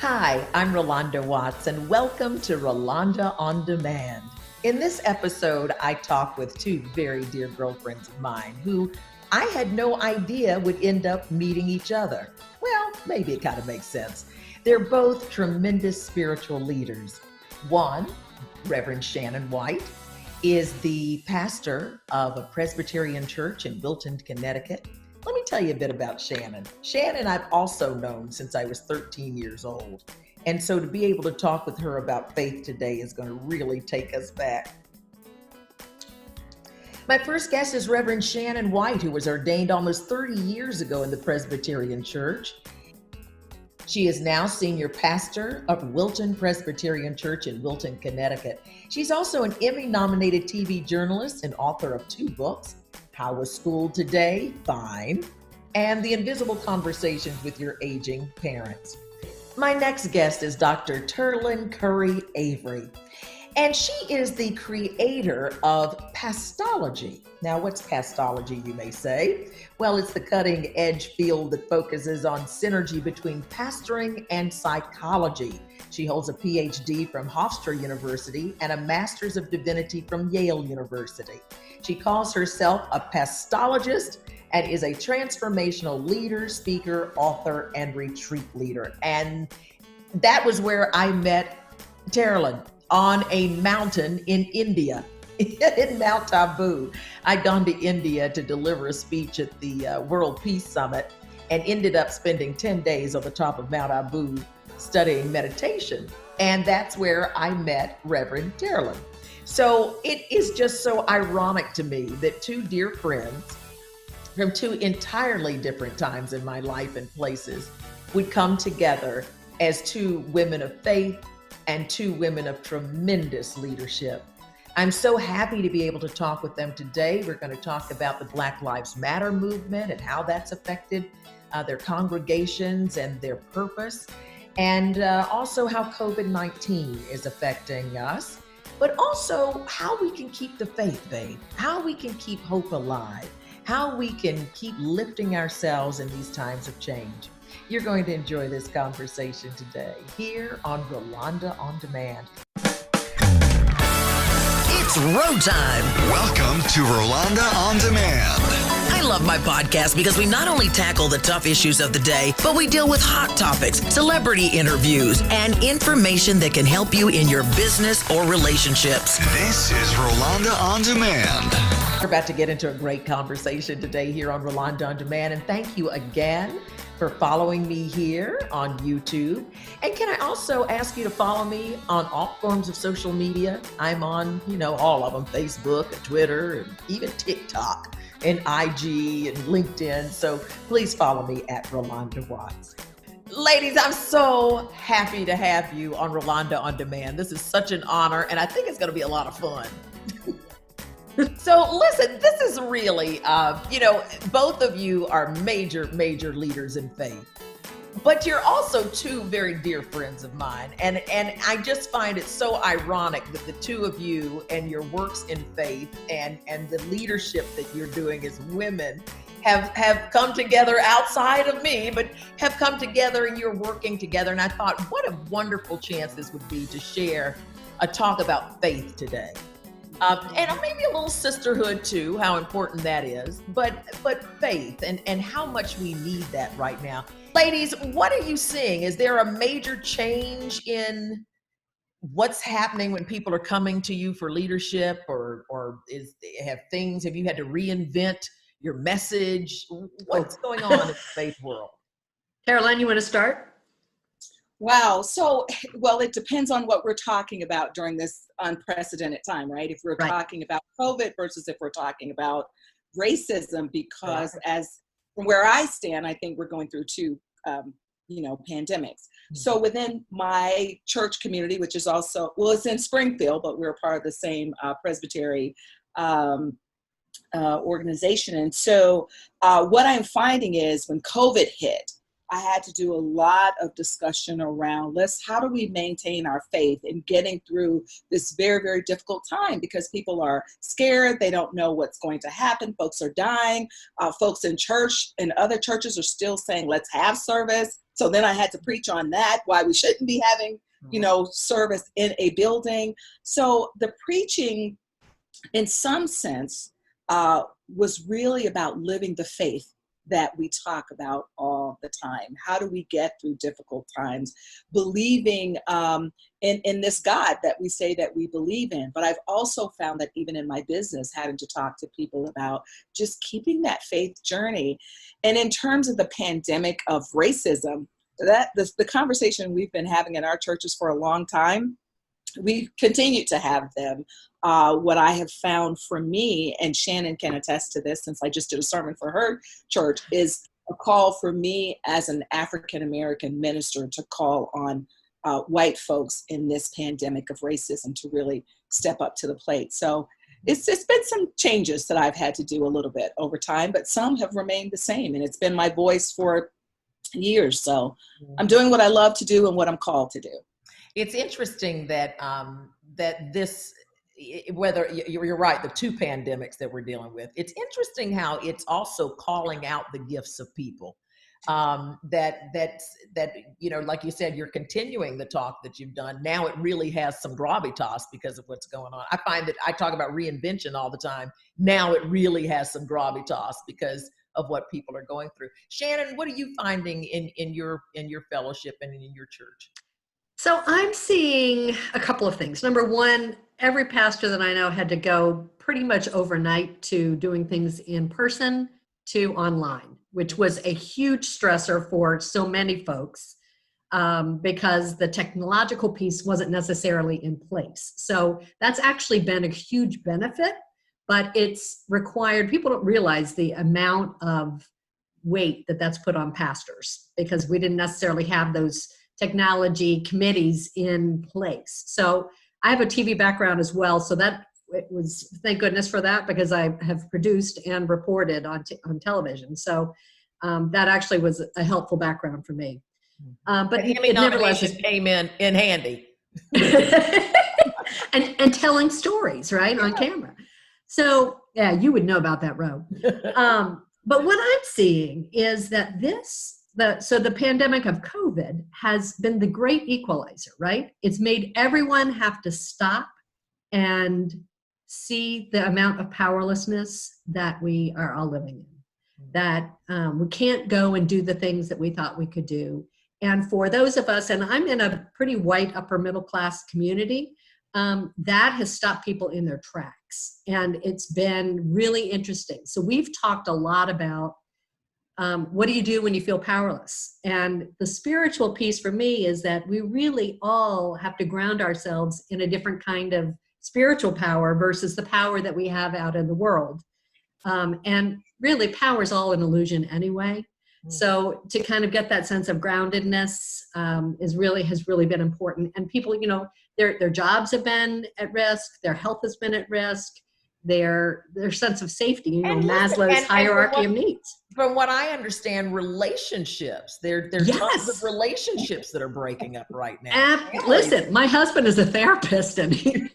Hi, I'm Rolonda Watts, and welcome to Rolonda on Demand. In this episode, I talk with two very dear girlfriends of mine who I had no idea would end up meeting each other. Well, maybe it kind of makes sense. They're both tremendous spiritual leaders. One, Reverend Shannon A, is the pastor of a Presbyterian church in Wilton, Connecticut. Let me tell you a bit about Shannon. Shannon I've also known since I was 13 years old. And so to be able to talk with her about faith today is going to really take us back. My first guest is Reverend Shannon A, who was ordained almost 30 years ago in the Presbyterian church. She is now senior pastor of Wilton Presbyterian Church in Wilton, Connecticut. She's also an Emmy-nominated TV journalist and author of 2 books, How Was School Today? Fine, and The Invisible Conversations with Your Aging Parents. My next guest is Dr. Terrlyn Curry Avery, and she is the creator of pastology. Now, what's pastology, you may say? Well, it's the cutting-edge field that focuses on synergy between pastoring and psychology. She holds a PhD from Hofstra University and a Master's of Divinity from Yale University. She calls herself a pastologist and is a transformational leader, speaker, author, and retreat leader. And that was where I met Terrlyn, on a mountain in India, in Mount Abu. I'd gone to India to deliver a speech at the World Peace Summit and ended up spending 10 days on the top of Mount Abu studying meditation. And that's where I met Reverend Terrlyn. So it is just so ironic to me that two dear friends from two entirely different times in my life and places would come together as two women of faith and two women of tremendous leadership. I'm so happy to be able to talk with them today. We're going to talk about the Black Lives Matter movement and how that's affected their congregations and their purpose, and also how COVID-19 is affecting us, but also how we can keep the faith, babe, how we can keep hope alive, how we can keep lifting ourselves in these times of change. You're going to enjoy this conversation today here on Rolonda on Demand. It's road time. Welcome to Rolonda on Demand. I love my podcast because we not only tackle the tough issues of the day, but we deal with hot topics, celebrity interviews, and information that can help you in your business or relationships. This is Rolonda on Demand. We're about to get into a great conversation today here on Rolonda on Demand, and thank you again for following me here on YouTube. And can I also ask you to follow me on all forms of social media? I'm on, all of them, Facebook, and Twitter, and even TikTok, and IG, and LinkedIn. So please follow me at Rolonda Watts. Ladies, I'm so happy to have you on Rolonda on Demand. This is such an honor, and I think it's going to be a lot of fun. So listen, this is really, both of you are major leaders in faith, but you're also two very dear friends of mine. And I just find it so ironic that the two of you and your works in faith and the leadership that you're doing as women have come together outside of me, but have come together and you're working together. And I thought, what a wonderful chance this would be to share a talk about faith today. And maybe a little sisterhood too, how important that is, but faith and how much we need that right now. Ladies, what are you seeing? Is there a major change in what's happening when people are coming to you for leadership, or have you had to reinvent your message? What's going on in the faith world? Terrlyn, you want to start? Wow. So, it depends on what we're talking about during this unprecedented time, right? If we're talking about COVID versus if we're talking about racism, because as from where I stand, I think we're going through two, pandemics. Mm-hmm. So within my church community, which is also, it's in Springfield, but we're part of the same Presbytery organization. And so what I'm finding is when COVID hit, I had to do a lot of discussion around how do we maintain our faith in getting through this very, very difficult time, because people are scared. They don't know what's going to happen. Folks are dying. Folks in church and other churches are still saying, let's have service. So then I had to preach on that, why we shouldn't be having, service in a building. So the preaching, in some sense, was really about living the faith that we talk about all the time. How do we get through difficult times? Believing in this God that we say that we believe in. But I've also found that even in my business, having to talk to people about just keeping that faith journey. And in terms of the pandemic of racism, the conversation we've been having in our churches for a long time, we continue to have them. What I have found for me, and Shannon can attest to this since I just did a sermon for her church, is a call for me as an African-American minister to call on white folks in this pandemic of racism to really step up to the plate. So it's been some changes that I've had to do a little bit over time, but some have remained the same. And it's been my voice for years. So I'm doing what I love to do and what I'm called to do. It's interesting that that this, whether you're right, the two pandemics that we're dealing with, it's interesting how it's also calling out the gifts of people. That like you said, you're continuing the talk that you've done. Now it really has some gravitas because of what's going on. I find that I talk about reinvention all the time. Now it really has some gravitas because of what people are going through. Shannon, what are you finding in your fellowship and in your church? So I'm seeing a couple of things. Number one, every pastor that I know had to go pretty much overnight to doing things in person to online, which was a huge stressor for so many folks because the technological piece wasn't necessarily in place. So that's actually been a huge benefit, but it's required, people don't realize the amount of weight that's put on pastors because we didn't necessarily have those technology committees in place. So I have a TV background as well. So that it was, thank goodness for that, because I have produced and reported on television. So that actually was a helpful background for me. But it nevertheless came in handy. and telling stories, right, on camera. So yeah, you would know about that, Ro. But what I'm seeing is that the pandemic of COVID has been the great equalizer, right? It's made everyone have to stop and see the amount of powerlessness that we are all living in, that we can't go and do the things that we thought we could do. And for those of us, and I'm in a pretty white upper middle class community, that has stopped people in their tracks. And it's been really interesting. So we've talked a lot about what do you do when you feel powerless? And the spiritual piece for me is that we really all have to ground ourselves in a different kind of spiritual power versus the power that we have out in the world. And really, power is all an illusion anyway. So to kind of get that sense of groundedness has really been important. And people, their jobs have been at risk, their health has been at risk, their sense of safety, Maslow's hierarchy of needs. From what I understand, relationships, there are tons of relationships that are breaking up right now. Listen, my husband is a therapist, and you're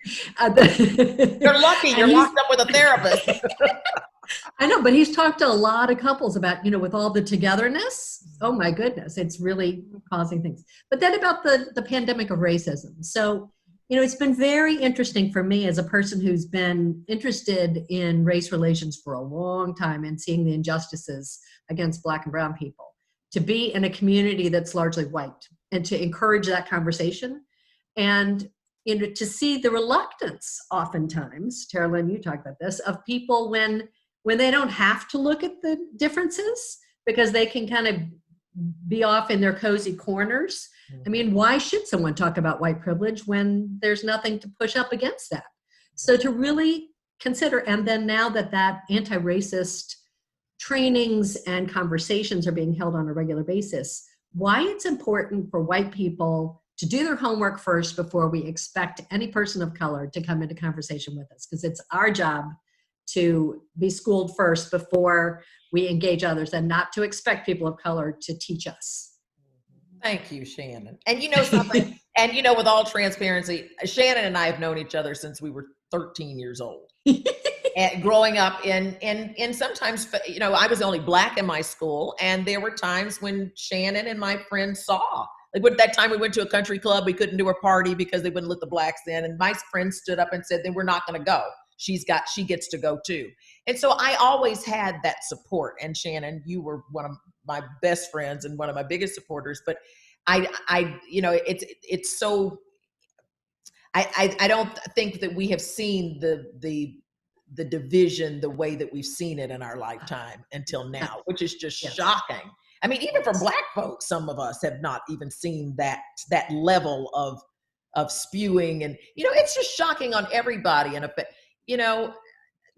lucky you're locked up with a therapist. I know, but he's talked to a lot of couples about, with all the togetherness. Oh my goodness, it's really causing things. But then about the pandemic of racism. So, it's been very interesting for me as a person who's been interested in race relations for a long time and seeing the injustices against Black and brown people, to be in a community that's largely white and to encourage that conversation and, to see the reluctance oftentimes, Terrlyn, you talked about this, of people when they don't have to look at the differences because they can kind of be off in their cozy corners. I mean, why should someone talk about white privilege when there's nothing to push up against that? So to really consider, and then now that anti-racist trainings and conversations are being held on a regular basis, why it's important for white people to do their homework first before we expect any person of color to come into conversation with us, because it's our job to be schooled first before we engage others, and not to expect people of color to teach us. Thank you, Shannon. And something, and with all transparency, Shannon and I have known each other since we were 13 years old. And growing up in sometimes, I was only Black in my school, and there were times when Shannon and my friends saw, like that time we went to a country club, we couldn't do a party because they wouldn't let the Blacks in, and my friend stood up and said, then we're not going to go. She gets to go too. And so I always had that support. And Shannon, you were one of my best friends and one of my biggest supporters. But I don't think that we have seen the division the way that we've seen it in our lifetime until now, which is just shocking. I mean, even for Black folks, some of us have not even seen that level of spewing, and it's just shocking on everybody. And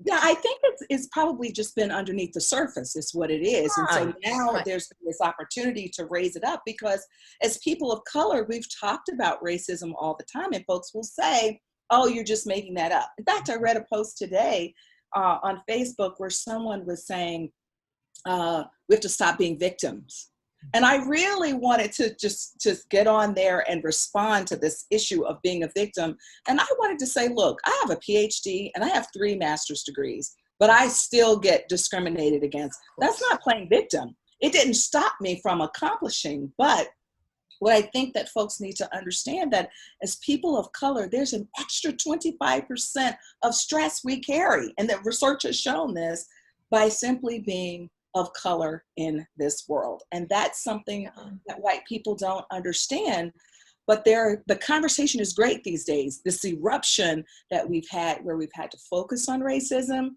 yeah, I think it's probably just been underneath the surface is what it is. And so now there's this opportunity to raise it up, because as people of color, we've talked about racism all the time, and folks will say, oh, you're just making that up. In fact, I read a post today on Facebook where someone was saying, we have to stop being victims. And I really wanted to just get on there and respond to this issue of being a victim. And I wanted to say, look, I have a PhD and I have 3 master's degrees, but I still get discriminated against. That's not playing victim. It didn't stop me from accomplishing. But what I think that folks need to understand, that as people of color, there's an extra 25% of stress we carry. And that research has shown this by simply being of color in this world. And that's something that white people don't understand. But the conversation is great these days. This eruption that we've had, where we've had to focus on racism,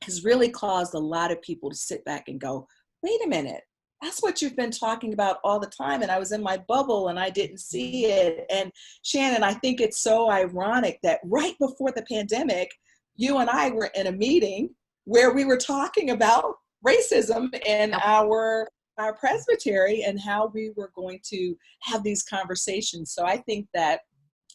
has really caused a lot of people to sit back and go, wait a minute, that's what you've been talking about all the time. And I was in my bubble and I didn't see it. And Shannon, I think it's so ironic that right before the pandemic, you and I were in a meeting where we were talking about racism in our presbytery and how we were going to have these conversations. So I think that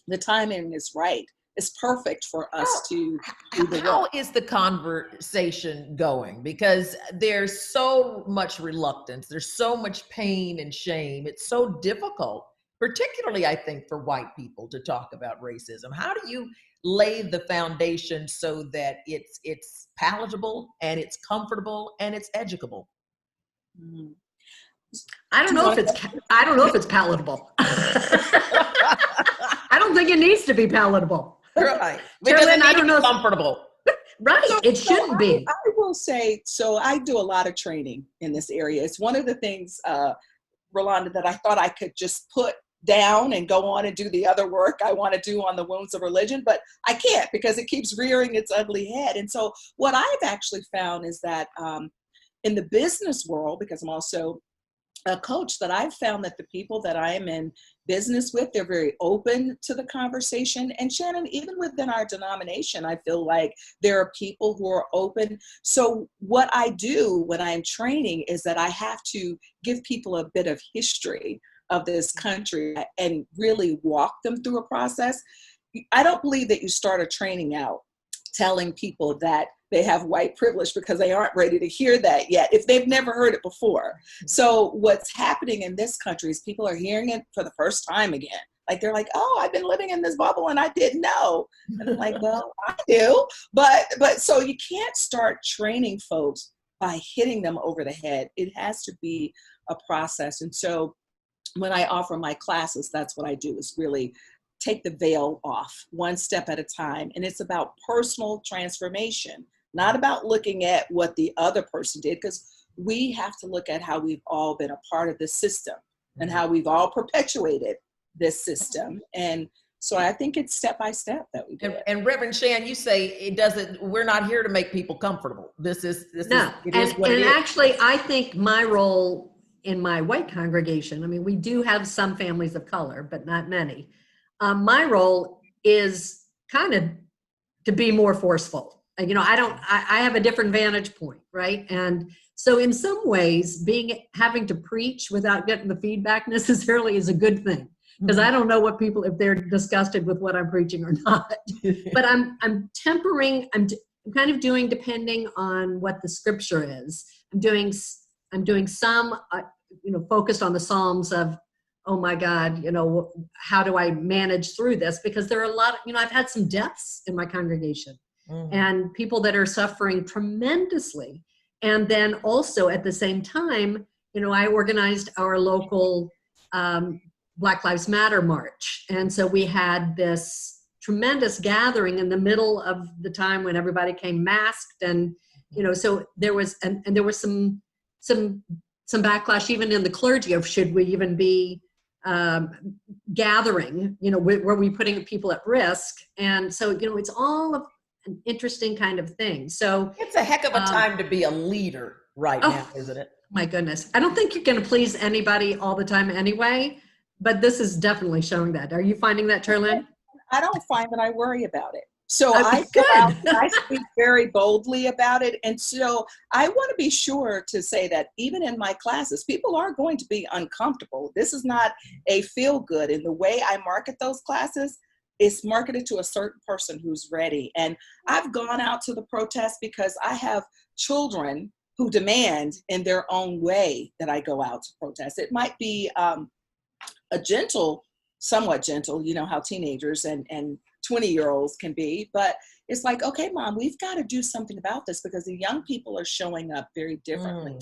the timing is right. It's perfect for us to do the work. How is the conversation going? Because there's so much reluctance. There's so much pain and shame. It's so difficult, particularly I think for white people, to talk about racism. How do you lay the foundation so that it's palatable and it's comfortable and it's educable? I don't know if it's palatable. I don't think it needs to be palatable. Right. Because Terrlyn, I don't know. Comfortable. Right. It shouldn't be. I will say, so I do a lot of training in this area. It's one of the things, Rolonda, that I thought I could just put down and go on and do the other work I want to do on the wounds of religion, but I can't, because it keeps rearing its ugly head. And so what I've actually found is that in the business world, because I'm also a coach, that I've found that the people that I am in business with, they're very open to the conversation. And Shannon, even within our denomination, I feel like there are people who are open. So what I do when I'm training is that I have to give people a bit of history of this country and really walk them through a process. I don't believe that you start a training out telling people that they have white privilege, because they aren't ready to hear that yet if they've never heard it before. So what's happening in this country is people are hearing it for the first time again. Like they're like, oh, I've been living in this bubble and I didn't know. And I'm like, well, I do. But so you can't start training folks by hitting them over the head. It has to be a process. And so when I offer my classes, that's what I do, is really take the veil off one step at a time. And it's about personal transformation, not about looking at what the other person did, because we have to look at how we've all been a part of this system and how we've all perpetuated this system. And so I think it's step by step that we do. And Reverend Shan, you say we're not here to make people comfortable. Actually, I think my role in my white congregation, I mean, we do have some families of color, but not many. My role is kind of to be more forceful. I have a different vantage point, right? And so in some ways, having to preach without getting the feedback necessarily is a good thing, because I don't know what people, if they're disgusted with what I'm preaching or not. But I'm tempering, I'm kind of doing, depending on what the scripture is. I'm doing some, focused on the Psalms of, oh my God, how do I manage through this? Because there are a lot of, I've had some deaths in my congregation. and people that are suffering tremendously. And then also at the same time, I organized our local Black Lives Matter March. And so we had this tremendous gathering in the middle of the time when everybody came masked. And, so there was, and there was some backlash even in the clergy of should we even be gathering, were we putting people at risk? And so, it's all of an interesting kind of thing. So it's a heck of a time to be a leader right now, isn't it? My goodness. I don't think you're going to please anybody all the time anyway, but this is definitely showing that. Are you finding that, Terrlyn? I don't find that I worry about it. So I go out and I speak very boldly about it. And so I want to be sure to say that even in my classes, people are going to be uncomfortable. This is not a feel good. And the way I market those classes, it's marketed to a certain person who's ready. And I've gone out to the protest because I have children who demand in their own way that I go out to protest. It might be a gentle, somewhat gentle, how teenagers and 20-year-olds can be, but it's like, okay, Mom, we've got to do something about this because the young people are showing up very differently.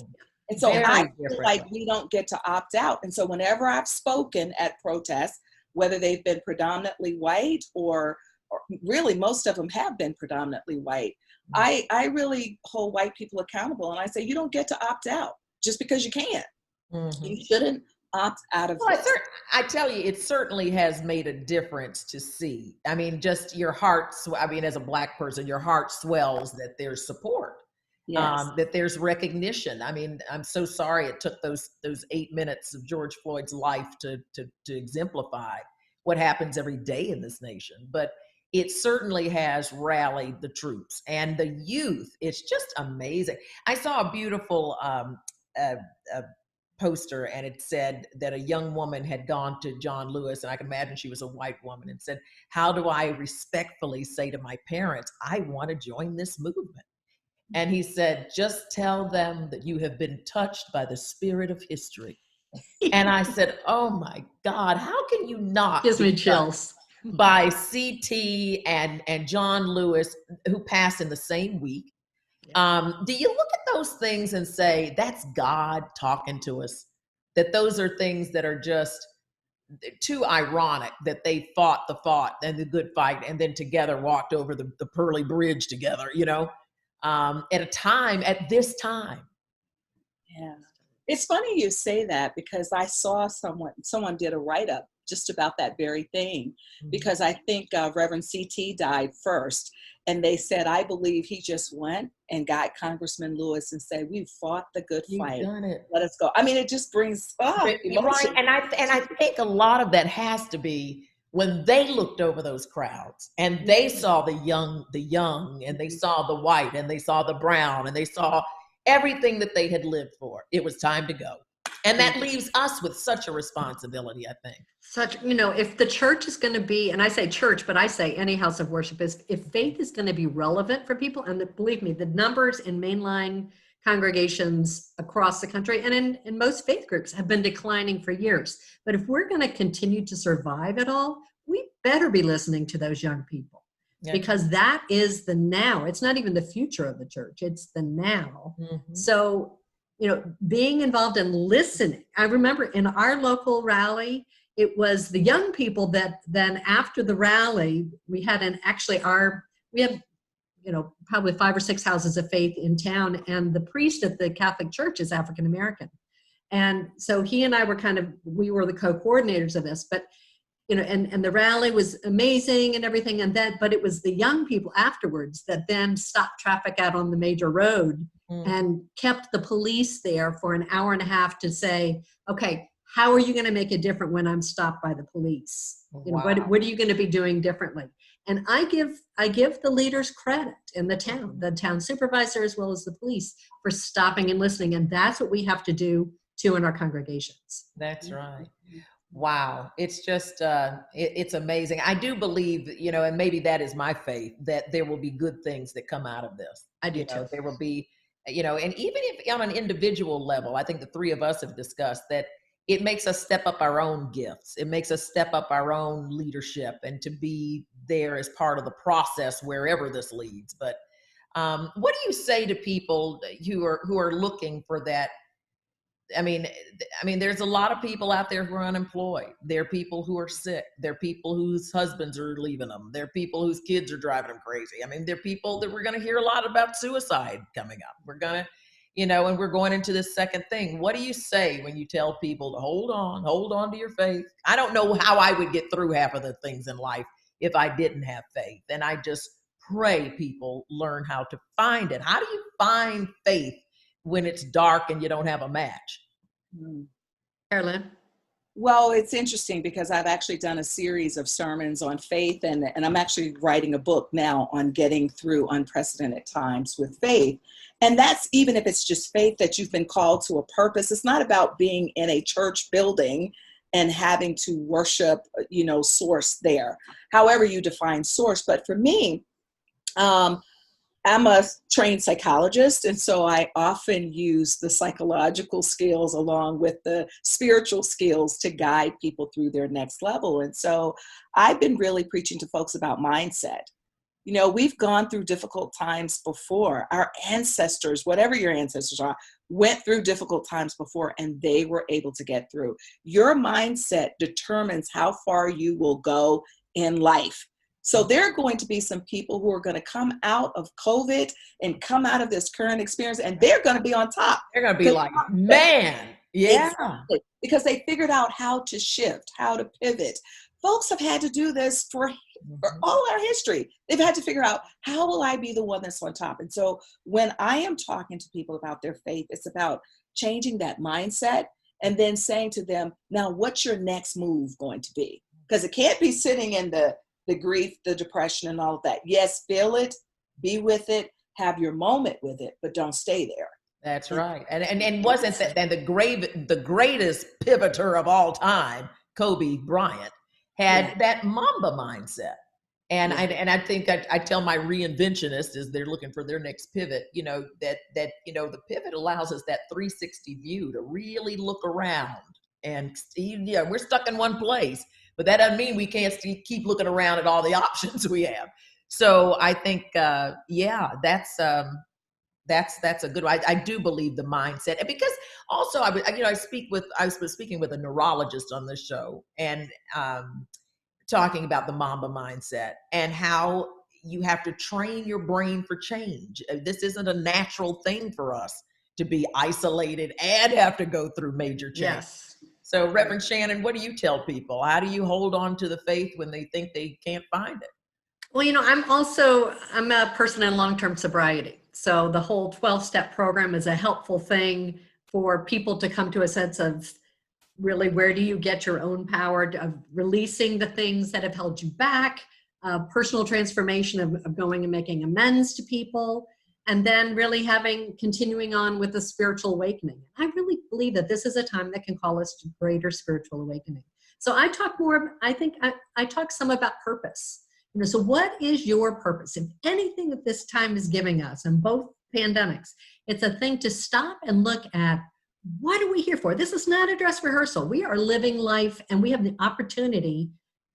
And so I feel like we don't get to opt out. And so whenever I've spoken at protests, whether they've been predominantly white or really most of them have been predominantly white, I really hold white people accountable. And I say, you don't get to opt out just because you can. You shouldn't opt out of this. I tell you, it certainly has made a difference to see. I mean, just your heart, as a Black person, your heart swells that there's support, that there's recognition. I mean, I'm so sorry it took those 8 minutes of George Floyd's life to exemplify what happens every day in this nation. But it certainly has rallied the troops and the youth. It's just amazing. I saw a beautiful poster, and it said that a young woman had gone to John Lewis, and I can imagine she was a white woman, and said, how do I respectfully say to my parents, I want to join this movement? And he said, just tell them that you have been touched by the spirit of history. And I said, oh my God, how can you not? Gives me chills. By C.T. and John Lewis, who passed in the same week. Do you look at those things and say, that's God talking to us? That those are things that are just too ironic that they fought the fight and the good fight and then together walked over the pearly bridge together, at this time. Yeah. It's funny you say that because I saw someone did a write-up just about that very thing, because I think Reverend C.T. died first. And they said, I believe he just went and got Congressman Lewis and said, we fought the good fight. Done it. Let us go. I mean, it just brings emotion. Right. And I think a lot of that has to be when they looked over those crowds and they saw the young, and they saw the white, and they saw the brown, and they saw everything that they had lived for. It was time to go. And that leaves us with such a responsibility, I think. If the church is going to be, and I say church, but I say any house of worship, is if faith is going to be relevant for people, and believe me, the numbers in mainline congregations across the country and in most faith groups have been declining for years. But if we're going to continue to survive at all, we better be listening to those young people. Yeah. Because that is the now. It's not even the future of the church. It's the now. So, being involved and listening. I remember in our local rally, it was the young people that then after the rally, we had we have, probably 5 or 6 houses of faith in town, and the priest at the Catholic Church is African American. And so he and I were we were the co-coordinators of this, but and the rally was amazing and everything, but it was the young people afterwards that then stopped traffic out on the major road and kept the police there for an hour and a half to say, okay, how are you going to make it different when I'm stopped by the police? What are you going to be doing differently? And I give the leaders credit in the town supervisor as well as the police for stopping and listening. And that's what we have to do too in our congregations. That's right. Wow. It's just, it's amazing. I do believe, and maybe that is my faith, that there will be good things that come out of this. I do too. There will be, and even if on an individual level, I think the three of us have discussed that it makes us step up our own gifts. It makes us step up our own leadership and to be there as part of the process wherever this leads. But what do you say to people who are looking for that? I mean, there's a lot of people out there who are unemployed. There are people who are sick. There are people whose husbands are leaving them. There are people whose kids are driving them crazy. I mean, there are people that we're going to hear a lot about suicide coming up. We're going to, and we're going into this second thing. What do you say when you tell people to hold on to your faith? I don't know how I would get through half of the things in life if I didn't have faith. And I just pray people learn how to find it. How do you find faith when it's dark and you don't have a match? Terrlyn? Well, it's interesting because I've actually done a series of sermons on faith, and I'm actually writing a book now on getting through unprecedented times with faith. And that's even if it's just faith that you've been called to a purpose. It's not about being in a church building and having to worship, source there, however you define source. But for me, I'm a trained psychologist, and so I often use the psychological skills along with the spiritual skills to guide people through their next level. And so I've been really preaching to folks about mindset. We've gone through difficult times before. Our ancestors, whatever your ancestors are, went through difficult times before, and they were able to get through. Your mindset determines how far you will go in life. So there are going to be some people who are going to come out of COVID and come out of this current experience, and they're going to be on top. They're going to be like, man, yeah. Exactly. Because they figured out how to shift, how to pivot. Folks have had to do this for all our history. They've had to figure out, how will I be the one that's on top? And so when I am talking to people about their faith, it's about changing that mindset and then saying to them, now, what's your next move going to be? Because it can't be sitting in the grief, the depression, and all of that. Yes, feel it, be with it, have your moment with it, but don't stay there. That's right. And wasn't that and the greatest pivoter of all time, Kobe Bryant, had that Mamba mindset. And I think I tell my reinventionists as they're looking for their next pivot, that the pivot allows us that 360 view to really look around and see, we're stuck in one place. But that doesn't mean we can't keep looking around at all the options we have. So I think, that's a good one. I do believe the mindset, and because also I was speaking with a neurologist on this show, and talking about the Mamba mindset and how you have to train your brain for change. This isn't a natural thing for us to be isolated and have to go through major change. Yes. So, Reverend Shannon, what do you tell people? How do you hold on to the faith when they think they can't find it? Well, I'm a person in long-term sobriety. So the whole 12-step program is a helpful thing for people to come to a sense of really, where do you get your own power of releasing the things that have held you back, personal transformation of going and making amends to people, and then really continuing on with the spiritual awakening. I really believe that this is a time that can call us to greater spiritual awakening. So I talk some about purpose. So what is your purpose? If anything that this time is giving us, in both pandemics, it's a thing to stop and look at, what are we here for? This is not a dress rehearsal. We are living life, and we have the opportunity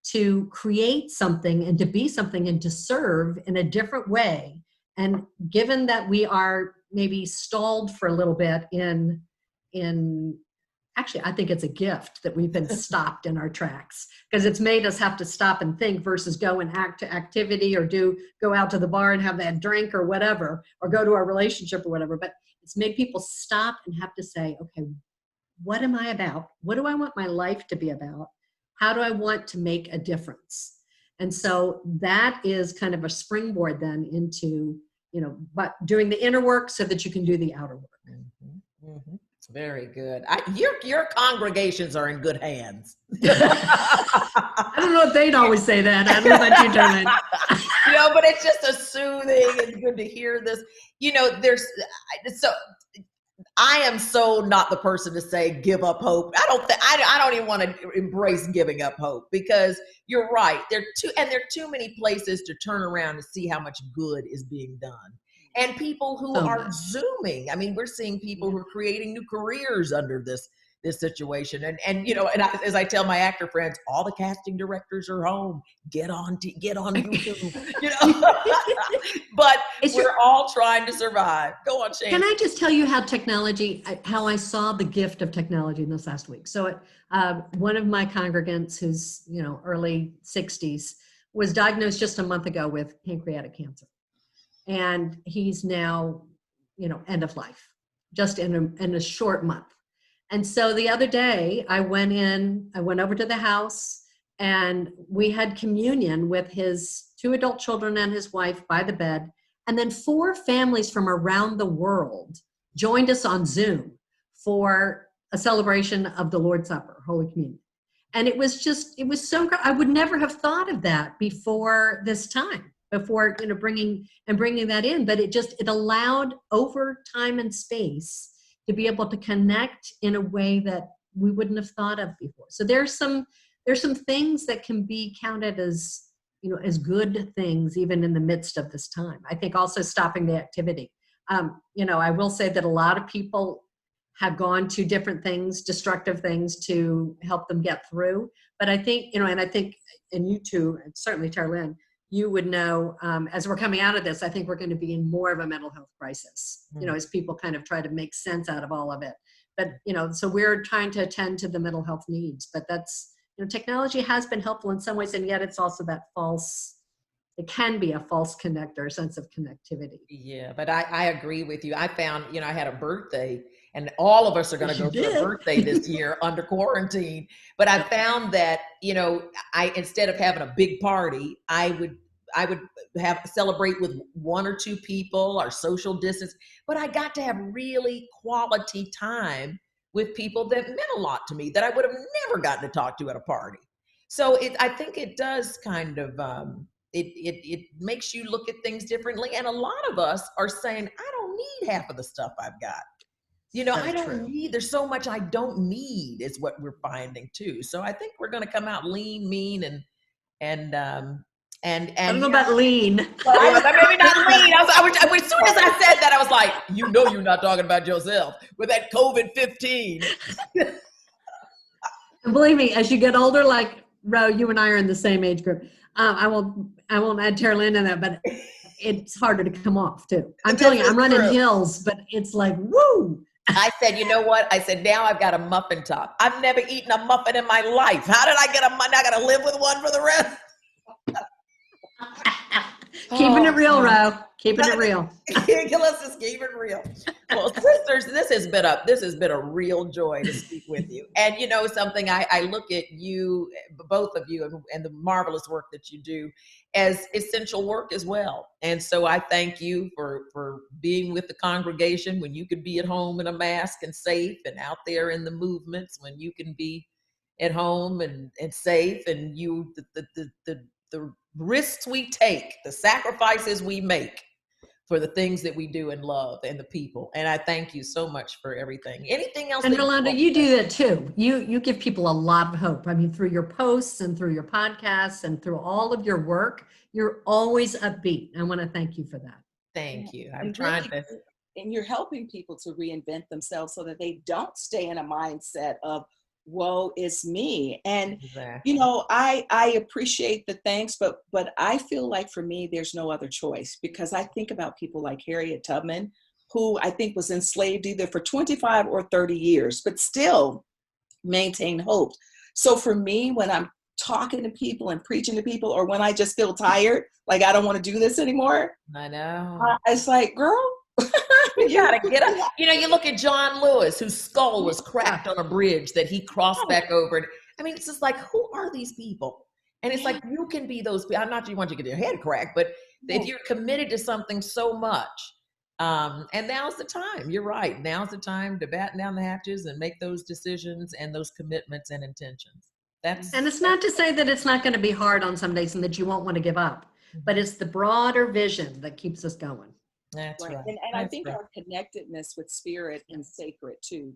to create something and to be something and to serve in a different way. And given that we are maybe stalled for a little bit actually, I think it's a gift that we've been stopped in our tracks, because it's made us have to stop and think versus go and act to activity, or go out to the bar and have that drink or whatever, or go to our relationship or whatever. But it's made people stop and have to say, okay, what am I about? What do I want my life to be about? How do I want to make a difference? And so that is kind of a springboard then into, but doing the inner work so that you can do the outer work. Mm-hmm. Mm-hmm. It's very good. Your congregations are in good hands. I don't know if they'd always say that. I don't know about you, Terrlyn. But it's just a soothing and good to hear this. I am so not the person to say give up hope. I don't even want to embrace giving up hope, because you're right. There are too many places to turn around and see how much good is being done. And people who are Zooming. I mean, we're seeing people who are creating new careers under this this situation. And you know, and as I tell my actor friends, all the casting directors are home. Get on YouTube, you know. But we're all trying to survive. Go on, Shane. Can I just tell you how I saw the gift of technology in this last week? So one of my congregants, who's, you know, early 60s, was diagnosed just a month ago with pancreatic cancer. And he's now, you know, end of life, just in a short month. And so the other day I went over to the house, and we had communion with his 2 adult children and his wife by the bed. And then 4 families from around the world joined us on Zoom for a celebration of the Lord's Supper, Holy Communion. And it was so great. I would never have thought of that before this time, before, you know, bringing that in, but it allowed over time and space to be able to connect in a way that we wouldn't have thought of before. So there's some things that can be counted as, you know, as good things, even in the midst of this time. I think also stopping the activity. You know, I will say that a lot of people have gone to different things, destructive things, to help them get through. But I think, you know, and you too, and certainly Terrlyn, you would know, as we're coming out of this, I think we're going to be in more of a mental health crisis, you know, as people kind of try to make sense out of all of it. But, you know, so we're trying to attend to the mental health needs, but that's, you know, technology has been helpful in some ways, and yet it's also it can be a false connector, sense of connectivity. Yeah, but I agree with you. I found, you know, I had a birthday, and all of us are going to go to a birthday this year under quarantine. But I found that, you know, instead of having a big party, I would celebrate with 1 or 2 people, or social distance. But I got to have really quality time with people that meant a lot to me, that I would have never gotten to talk to at a party. So I think it does kind of, it makes you look at things differently. And a lot of us are saying, I don't need half of the stuff I've got. You know, I don't need, there's so much I don't need, is what we're finding too. So I think we're going to come out lean, mean, and I don't know about lean. Well, maybe not lean. As soon as I said that, I was like, you know, you're not talking about yourself with that COVID-15. And believe me, as you get older, like Ro, you and I are in the same age group. I won't add Terrlyn in that, but it's harder to come off too. I'm telling you, I'm running hills, but it's like, woo. I said, you know what? I said, now I've got a muffin top. I've never eaten a muffin in my life. How did I get I got to live with one for the rest? Keeping it real, Ro. Keeping it real. Let's just keep it real. Well, sisters, this has been a real joy to speak with you. And you know something, I look at you, both of you, and the marvelous work that you do as essential work as well. And so I thank you for being with the congregation when you could be at home in a mask and safe, and out there in the movements when you can be at home and safe, and the risks we take, the sacrifices we make for the things that we do in love and the people. And I thank you so much for everything. Anything else? And Rolonda, you do that too. You give people a lot of hope. I mean, through your posts and through your podcasts and through all of your work, you're always upbeat. I want to thank you for that. Thank you. I'm and trying really, to. And you're helping people to reinvent themselves so that they don't stay in a mindset of, woe is me. And Exactly. you know, I appreciate the thanks, but I feel like for me there's no other choice, because I think about people like Harriet Tubman, who I think was enslaved either for 25 or 30 years, but still maintained hope. So for me, when I'm talking to people and preaching to people, or when I just feel tired, like I don't want to do this anymore, I know. It's like, girl, you gotta get up. You know, you look at John Lewis, whose skull was cracked on a bridge that he crossed back over. I mean, it's just like, who are these people? And it's like, you can be those people. I'm not you want you to get your head cracked, but if you're committed to something so much, and now's the time. You're right. Now's the time to batten down the hatches and make those decisions and those commitments and intentions. And it's not to say that it's not going to be hard on some days and that you won't want to give up, but it's the broader vision that keeps us going. That's right. And I think our connectedness with spirit and sacred too,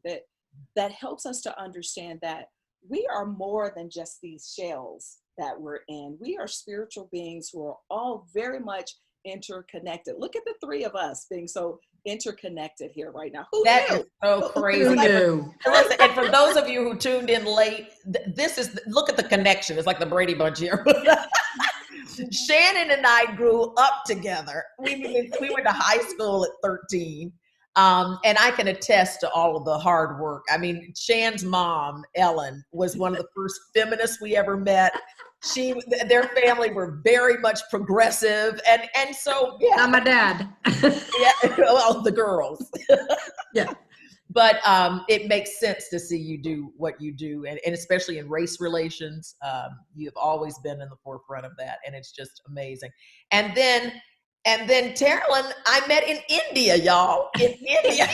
that helps us to understand that we are more than just these shells that we're in. We are spiritual beings who are all very much interconnected. Look at the three of us being so interconnected here right now. Who That knew? is so crazy. Who knew? Listen, and for those of you who tuned in late, look at the connection. It's like the Brady Bunch here. Shannon and I grew up together. We went to high school at 13. And I can attest to all of the hard work. I mean, Shan's mom, Ellen, was one of the first feminists we ever met. Their family were very much progressive, and so yeah. Not my dad. Yeah, well, the girls. Yeah. But it makes sense to see you do what you do, and especially in race relations, you've always been in the forefront of that, and it's just amazing. And then Terrlyn, I met in India, y'all. In India,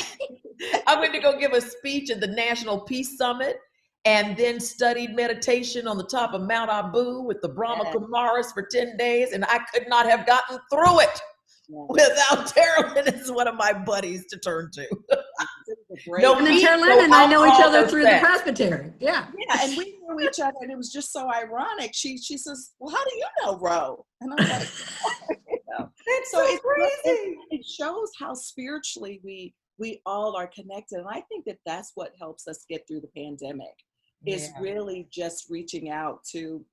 I went to go give a speech at the National Peace Summit, and then studied meditation on the top of Mount Abu with the Brahma Kumaris for 10 days, and I could not have gotten through it without Terrlyn as one of my buddies to turn to. No, and then Terrlyn and I know each other through the presbytery. Yeah. Yeah, and we knew each other, and it was just so ironic. She says, "Well, how do you know Ro?" And I'm like, That's so crazy. It shows how spiritually we all are connected, and I think that's what helps us get through the pandemic. Is really just reaching out to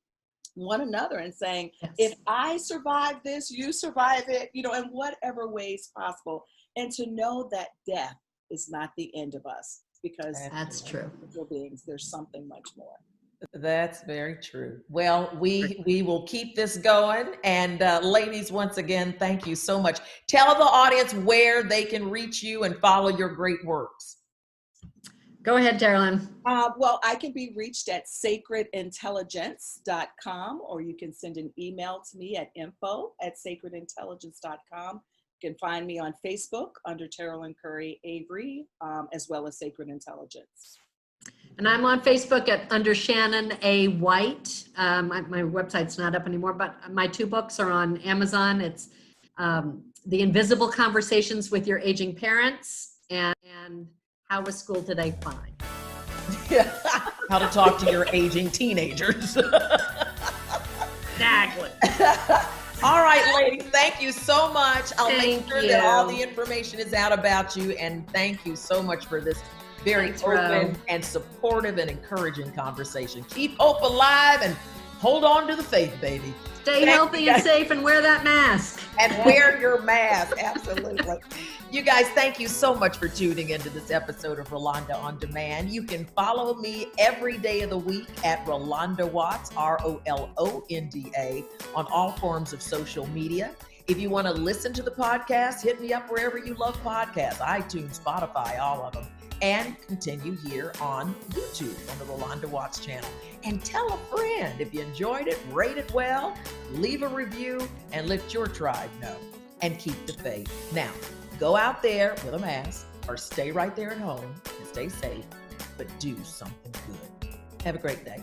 one another and saying, if I survive this, you survive it, in whatever ways possible. And to know that death is not the end of us, because that's true. Beings, there's something much more. That's very true. Well, we will keep this going. And ladies, once again, thank you so much. Tell the audience where they can reach you and follow your great works. Go ahead, Terrlyn. Well, I can be reached at sacredintelligence.com, or you can send an email to me at info@sacredintelligence.com. You can find me on Facebook under Terrlyn Curry Avery, as well as Sacred Intelligence. And I'm on Facebook under Shannon A. White. My website's not up anymore, but my 2 books are on Amazon. It's The Invisible Conversations with Your Aging Parents and How Was School Today Fine? How to talk to your aging teenagers. Exactly. All right, ladies, thank you so much. I'll make sure that all the information is out about you. And thank you so much for this very open and supportive and encouraging conversation. Keep hope alive and hold on to the faith, baby. Stay healthy and safe and wear that mask. And wear your mask, absolutely. You guys, thank you so much for tuning into this episode of Rolonda On Demand. You can follow me every day of the week at Rolonda Watts, ROLONDA, on all forms of social media. If you want to listen to the podcast, hit me up wherever you love podcasts, iTunes, Spotify, all of them. And continue here on YouTube on the Rolonda Watts channel. And tell a friend if you enjoyed it, rate it well, leave a review, and let your tribe know. And keep the faith. Now, go out there with a mask or stay right there at home and stay safe, but do something good. Have a great day.